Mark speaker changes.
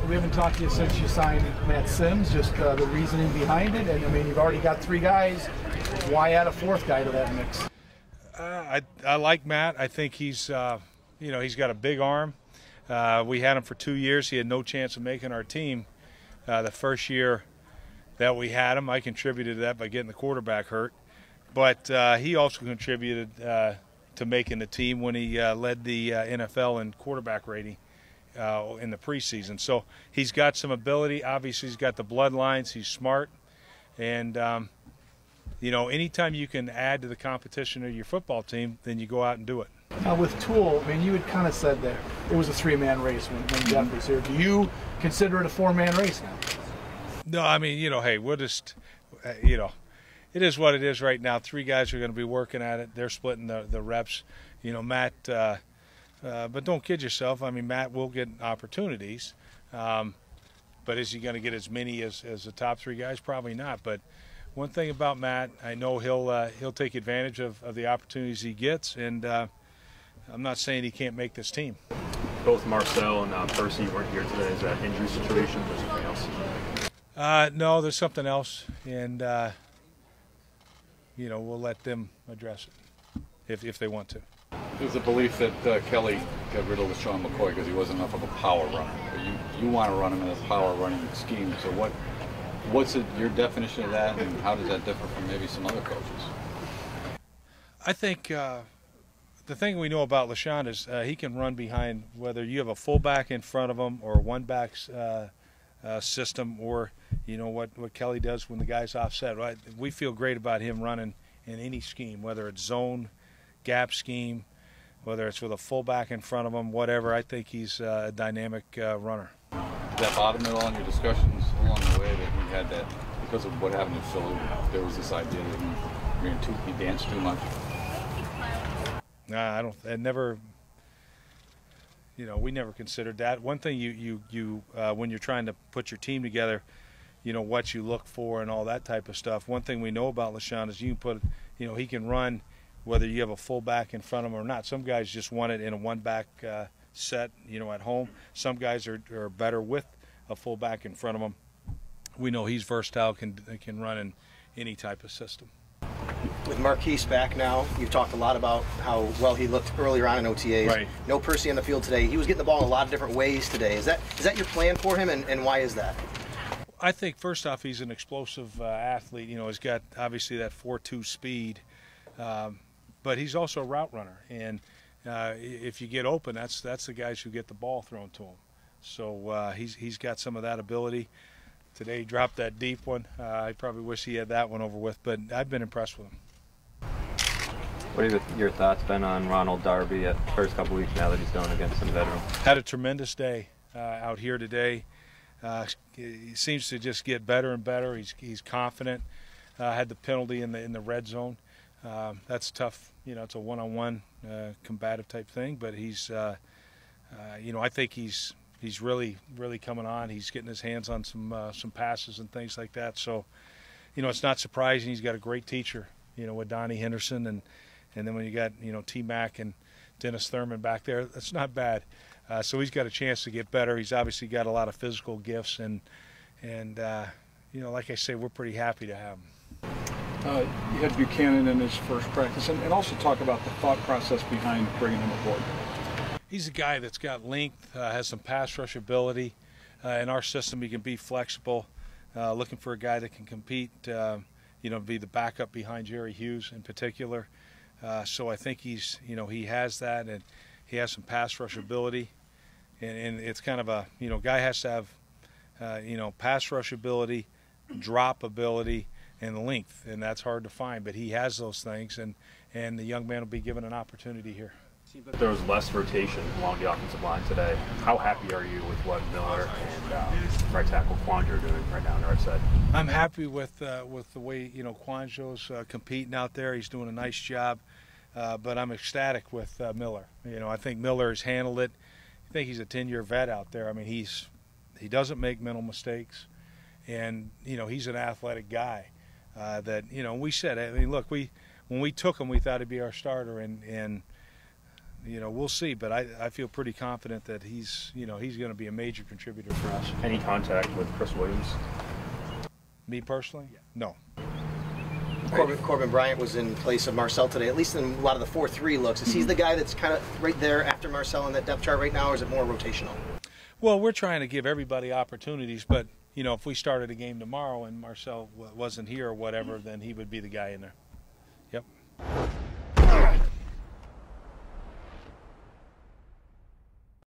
Speaker 1: we haven't talked to you since you signed Matt Sims, just the reasoning behind it. And I mean, you've already got 3 guys. Why add a 4th guy to that mix?
Speaker 2: I like Matt. I think he's, he's got a big arm. We had him for 2 years. He had no chance of making our team. The first year that we had him, I contributed to that by getting the quarterback hurt. But he also contributed to making the team when he led the NFL in quarterback rating in the preseason. So he's got some ability. Obviously, he's got the bloodlines. He's smart. And, anytime you can add to the competition of your football team, then you go out and do it.
Speaker 1: Now with Toole, I mean, you had kind of said that it was a 3-man race when Jeff was here. Do you consider it a 4-man race now?
Speaker 2: No, I mean, hey, we'll just, it is what it is right now. 3 guys are going to be working at it. They're splitting the reps. Matt, but don't kid yourself. I mean, Matt will get opportunities. But is he going to get as many as the top 3 guys? Probably not. But one thing about Matt, I know he'll take advantage of the opportunities he gets. And I'm not saying he can't make this team.
Speaker 3: Both Marcel and Percy weren't here today. Is that injury situation or something else?
Speaker 2: No, there's something else. And, we'll let them address it if they want to.
Speaker 4: There's a belief that Kelly got rid of LaShawn McCoy because he wasn't enough of a power runner. But you want to run him in a power running scheme. So what's your definition of that, and how does that differ from maybe some other coaches?
Speaker 2: I think the thing we know about LaShawn is he can run behind whether you have a fullback in front of him or a one-back system, or what Kelly does when the guy's offset. Right? We feel great about him running in any scheme, whether it's zone, gap scheme, whether it's with a fullback in front of him, whatever. I think he's a dynamic runner.
Speaker 4: Did that bother me all in your discussions along the way that he had that, because of what happened in Philly, there was this idea that he danced too much?
Speaker 2: Nah, we never considered that. One thing you when you're trying to put your team together, what you look for and all that type of stuff. One thing we know about LaShawn is you can put, he can run whether you have a fullback in front of him or not. Some guys just want it in a one-back set, at home. Some guys are better with a fullback in front of them. We know he's versatile, can run in any type of system.
Speaker 5: With Marquise back now, you've talked a lot about how well he looked earlier on in OTAs.
Speaker 2: Right.
Speaker 5: No Percy on the field today. He was getting the ball in a lot of different ways today. Is that your plan for him, and why is that?
Speaker 2: I think first off, he's an explosive athlete. He's got obviously that 4.2 speed, but he's also a route runner. And if you get open, that's the guys who get the ball thrown to him. So he's got some of that ability. Today he dropped that deep one. I probably wish he had that one over with, but I've been impressed with him.
Speaker 6: What have your thoughts been on Ronald Darby at the first couple weeks now that he's going against some veterans?
Speaker 2: Had a tremendous day out here today. He seems to just get better and better. He's confident. Had the penalty in the red zone. That's tough. It's a one-on-one combative type thing. But he's, I think he's really coming on. He's getting his hands on some passes and things like that. So, it's not surprising. He's got a great teacher. With Donnie Henderson, and then when you got T-Mac and Dennis Thurman back there, that's not bad. So he's got a chance to get better. He's obviously got a lot of physical gifts, and like I say, we're pretty happy to have him.
Speaker 7: You had Buchanan in his first practice, and also talk about the thought process behind bringing him aboard.
Speaker 2: He's a guy that's got length, has some pass rush ability. In our system, he can be flexible. Looking for a guy that can compete, be the backup behind Jerry Hughes in particular. So I think he has that, and he has some pass rush ability. And it's kind of a, guy has to have, pass rush ability, drop ability, and length, and that's hard to find. But he has those things, and the young man will be given an opportunity here.
Speaker 3: Seems like there was less rotation along the offensive line today. How happy are you with what Miller and right tackle Quandre are doing right now on the right side?
Speaker 2: I'm happy with the way Quandre's competing out there. He's doing a nice job, but I'm ecstatic with Miller. I think Miller has handled it. I think he's a 10-year vet out there. I mean, he doesn't make mental mistakes, and he's an athletic guy. We said, look, when we took him, we thought he'd be our starter, and you know, we'll see. But I feel pretty confident that he's going to be a major contributor for us.
Speaker 3: Any contact with Chris Williams?
Speaker 2: Me personally? No.
Speaker 5: Corbin Bryant was in place of Marcel today, at least in a lot of the 4-3 looks. Is he the guy that's kind of right there after Marcel in that depth chart right now, or is it more rotational?
Speaker 2: Well, we're trying to give everybody opportunities, but, you know, if we started a game tomorrow and Marcel wasn't here or whatever, then he would be the guy in there.